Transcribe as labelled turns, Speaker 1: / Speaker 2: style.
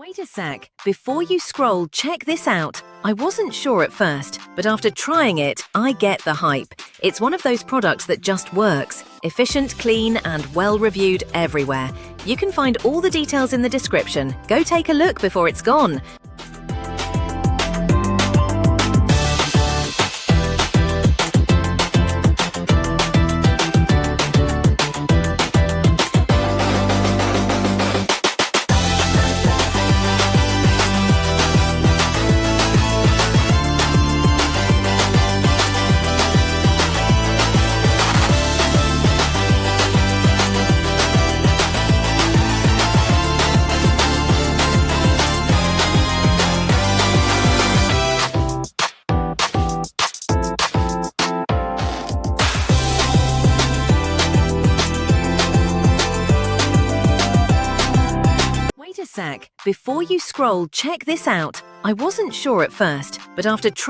Speaker 1: Wait a sec. Before you scroll, check this out. I wasn't sure at first, but after trying it, I get the hype. It's one of those products that just works. Efficient, clean, and well-reviewed everywhere. You can find all the details in the description. Go take a look before it's gone. Wait a sec. Before you scroll, check this out. I wasn't sure at first, but after trying